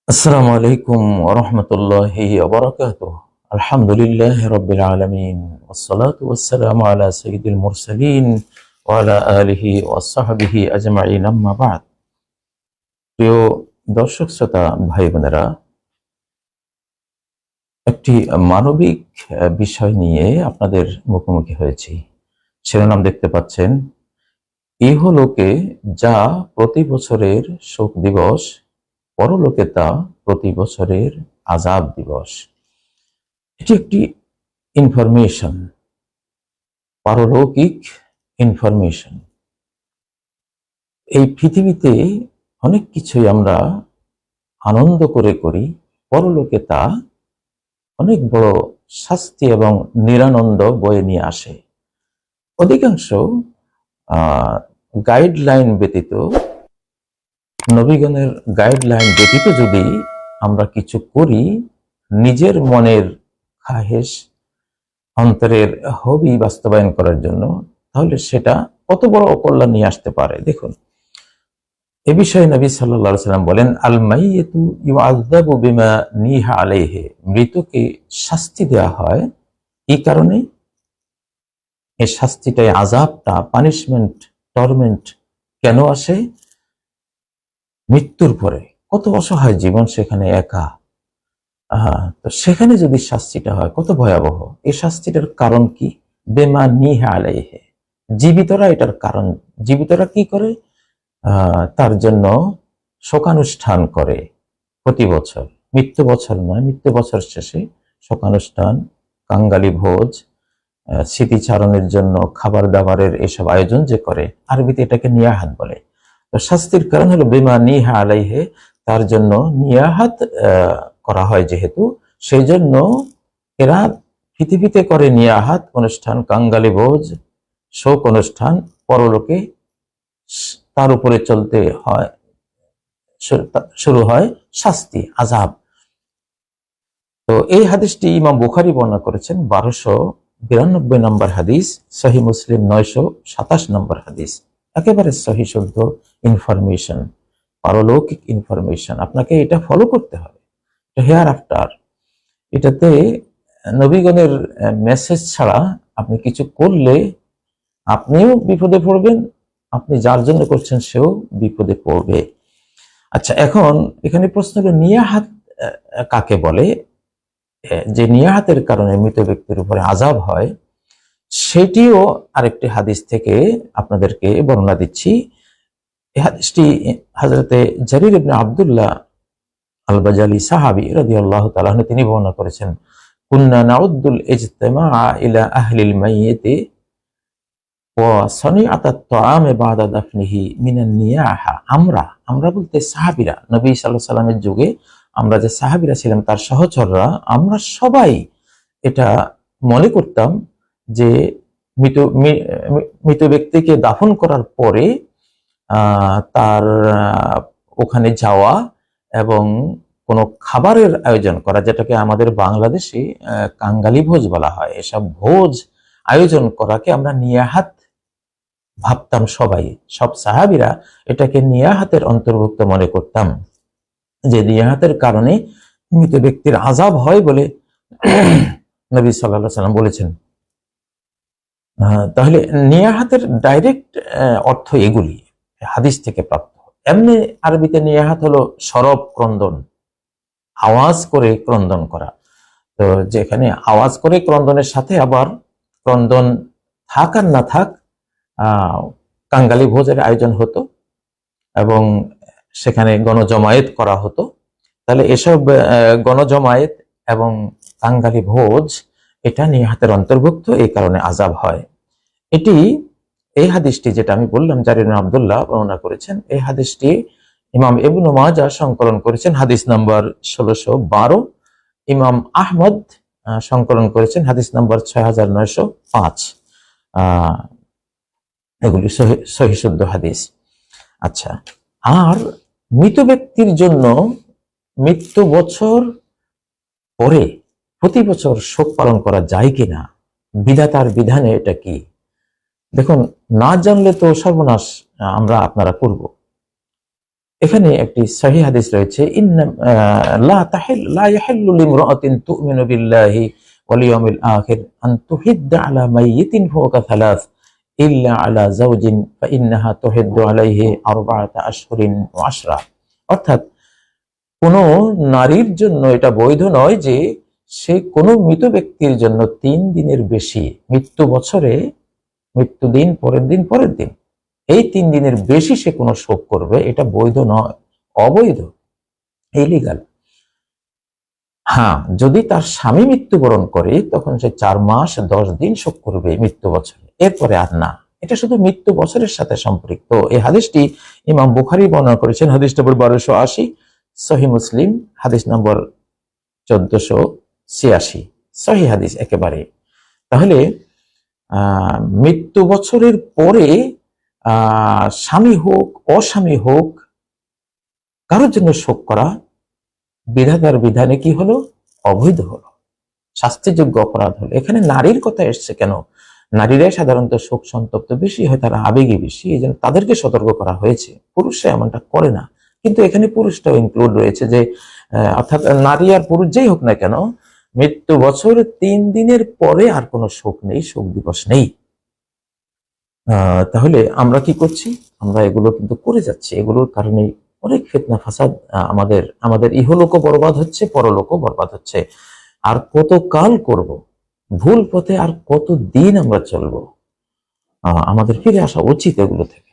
আসসালামু আলাইকুম ওয়া রাহমাতুল্লাহি ওয়া বারাকাতুহু। আলহামদুলিল্লাহি রাব্বিল আলামিন ওয়াসসালাতু ওয়াসসালামু আলা সাইয়্যিদিল মুরসালিন ওয়া আলা আলিহি ওয়া সাহবিহি আজমাইন, আম্মা বা'দ। প্রিয় দর্শক শ্রোতা ভাই বোনেরা, একটি মানবিক বিষয় নিয়ে আপনাদের মুখোমুখি হয়েছি। শিরোনাম দেখতে পাচ্ছেন, ইহলোকে যা প্রতি বছরের শোক দিবস, পরলোকে তা প্রতি বছরের আযাব দিবস। এটি একটি ইনফরমেশন, পারলৌকিক ইনফরমেশন। এই পৃথিবীতে অনেক কিছুই আমরা আনন্দ করে করি, পরলোকে তা অনেক বড় শাস্তি এবং নিরানন্দ বয়ে নিয়ে আসে। অধিকাংশ গাইডলাইন ব্যতীত, নবীগণের গাইডলাইন ব্যতীত যদি আমরা কিছু করি নিজের মনের খাহেশ, অন্তরের হবি বাস্তবায়ন করার জন্য, তাহলে সেটা কত বড় অকল্যাণ নিয়ে আসতে পারে। দেখুন, এ বিষয়ে নবী সাল্লাল্লাহু আলাইহি ওয়াসাল্লাম বলেন, আল মাইয়িতু ইউআযাবু বিমা নিহা আলাইহি। মৃতকে শাস্তি দেওয়া হয় এই কারণে, এই শাস্তিটাই, আযাবটা, পানিশমেন্ট, টর্মেন্ট কেন আসে? মৃত্যুর পরে কত অসহায় জীবন, সেখানে একা। তো সেখানে যদি শাস্তিটা হয় কত ভয়াবহ। এই শাস্তিটার কারণ কি? বেমা নিহা আলাইহি। জীবিতরা এটার কারণ, জীবিতরা কি করে? তার জন্য শোকানুষ্ঠান করে প্রতি বছর। মৃত্যু বছর নয়, মৃত্যু বছর শেষে শোকানুষ্ঠান, কাঙ্গালি ভোজ, স্মৃতিচারণের জন্য খাবার দাবারের এসব আয়োজন যে করে, আরবিতে এটাকে নিয়াহাত বলে। তো শাস্তির কারণ হলো বেমা নিহা আলাইহি, তার জন্য নিয়াহাত করা হয় যেহেতু, সেই জন্য এরা পৃথিবীতে করে নিয়াহাত অনুষ্ঠান, কাঙ্গালি ভোজ, শোক অনুষ্ঠান, পরলোকে তার উপরে চলতে হয়, শুরু হয় শাস্তি, আযাব। তো এই হাদিসটি ইমাম বুখারী বর্ণনা করেছেন 1292 নম্বর হাদিস, সহিহ মুসলিম 927 নম্বর হাদিস। একেবারে সহিহ শুদ্ধ ইনফরমেশন, পারলৌকিক ইনফরমেশন। আপনাকে এটা ফলো করতে হবে, হেয়ার আফটার। এটাতে নবীগণের মেসেজ ছাড়া আপনি কিছু করলে আপনিও বিপদে পড়বেন, আপনি যার জন্য করছেন সেও বিপদে পড়বে। আচ্ছা, এখন এখানে প্রশ্ন হলো, নিয়াহাত কাকে বলে? যে নিয়াহাতের কারণে মৃত ব্যক্তির উপরে আযাব হয়, সেটিও আরেকটি হাদিস থেকে আপনাদেরকে বর্ণনা দিচ্ছি। এই হাদিসটি হযরতে জারির ইবনে আব্দুল্লাহ আল বাজালি সাহাবী রাদিয়াল্লাহু তাআলা আনহু তিনি বর্ণনা করেছেন, কুন্না নাউদ্দুল ইজতিমাআ ইলা আহলিল মাইয়িতি ওয়া সানিআতাত তাআমি বা'দা দাফনিহি মিনান নিয়াহা। আমরা বলতে সাহাবীরা, নবী সাল্লাল্লাহু আলাইহি সাল্লামের যুগে আমরা যে সাহাবীরা ছিলাম, তার সহচররা, আমরা সবাই এটা মনে করতাম যে মৃত ব্যক্তিকে দাফন করার পরে তার ওখানে যাওয়া এবং কোনো খাবারের আয়োজন করা, যেটাকে আমাদের বাংলাদেশে কাঙ্গালি ভোজ বলা হয়, এসব ভোজ আয়োজন করাকে আমরা নিয়াহাত ভাবতাম। সব সাহাবীরা এটাকে নিয়াহাতের অন্তর্ভুক্ত মনে করতাম, যে নিয়াহাতের কারণে মৃত ব্যক্তির আযাব হয় বলে নবী সাল্লাল্লাহু আলাইহি সাল্লাম বলেছেন। তাহলে নিয়াহাতের ডাইরেক্ট অর্থ এগুলি হাদিস থেকে প্রাপ্ত। এমনি আরবিতে নিয়াহাত হলো সরব ক্রন্দন, আওয়াজ করে ক্রন্দন করা। তো যেখানে আওয়াজ করে ক্রন্দনের সাথে আবার ক্রন্দন থাক আর না থাক, কাঙ্গালি ভোজের আয়োজন হতো এবং সেখানে গণজমায়েত করা হতো। তাহলে এসব গণজমায়েত এবং কাঙ্গালি ভোজ এটা নিয়াহাতের অন্তর্ভুক্ত, এই কারণে আযাব হয়। এই হাদিসটি যেটা আমি বললাম, জারির ইবনে আব্দুল্লাহ বর্ণনা করেছেন, এই হাদিসটি ইমাম ইবনে মাজাহ সংকলন করেছেন হাদিস নাম্বার 1612, ইমাম আহমদ সংকলন করেছেন হাদিস নাম্বার 6905। এগুলি সহিহ শুদ্ধ হাদিস। আচ্ছা, আর মৃত ব্যক্তির জন্য মৃত্যু বছর পরে প্রতি বছর শোক পালন করা যায় কিনা, বিধাতার বিধানে এটা কি? দেখুন, না জানলে তো সর্বনাশ আপনারা করব। এখানে একটি সহিহ হাদিস রয়েছে, লা ইয়াহিল্লু লিমরাআতিন তু'মিনু বিল্লাহি ওয়াল ইয়াউমিল আখির আন তুহিদ্দা আলা মাইয়িতিন ফাওকা থালাথ ইল্লা আলা যাওজিন ফাইন্নাহা তুহিদ্দু আলাইহি আরবাআতা আশহুরিন ওয়া আশরা। অর্থাৎ কোন নারীর জন্য এটা বৈধ নয় যে সে কোনো মৃত ব্যক্তির জন্য 3 দিনের বেশি, মৃত্যু বছরে মৃত্যু দিন পরের দিন পরের দিন, এই 3 দিনের বেশি সে কোনো শোক করবে, এটা বৈধ নয়, অবৈধ, ইলিগাল। হ্যাঁ, যদি তার স্বামী মৃত্যুবরণ করে তখন সে 4 মাস 10 দিন শোক করবে মৃত্যু বছরে, এরপরে আর না। এটা শুধু মৃত্যু বছরের সাথে সম্পৃক্ত। এই হাদিসটি ইমাম বুখারী বর্ণনা করেছেন, হাদিস নম্বর 1280, সহিহ মুসলিম হাদিস নম্বর 1486, সহিহ হাদিস একেবারে। তাহলে মৃত্যু বছরের পরে স্বামী হোক অস্বামী হোক কারোর জন্য শোক করা বিধাতার বিধানে কি হলো? অবৈধ হলো, শাস্তিযোগ্য অপরাধ হলো। এখানে নারীর কথা এসছে কেন? নারীরাই সাধারণত শোক সন্তপ্ত বেশি হয়, তারা আবেগী বেশি, এই জন্য তাদেরকে সতর্ক করা হয়েছে। পুরুষরা এমনটা করে না, কিন্তু এখানে পুরুষটাও ইনক্লুড রয়েছে, যে অর্থাৎ নারী আর পুরুষ যেই হোক না কেন, মৃত্যু বছর 3 দিনের পরে আর কোনো শোক নেই, শোক দিবস নেই। তাহলে আমরা কি করছি? আমরা এগুলো কিন্তু করে যাচ্ছি। এগুলোর কারণে অনেক ফিতনা ফাসাদ, আমাদের ইহলোকও বরবাদ হচ্ছে, পরলোকও বরবাদ হচ্ছে। আর কত কাল করব ভুল পথে, আর কত দিন আমরা চলবো? আমাদের ফিরে আসা উচিত এগুলো থেকে।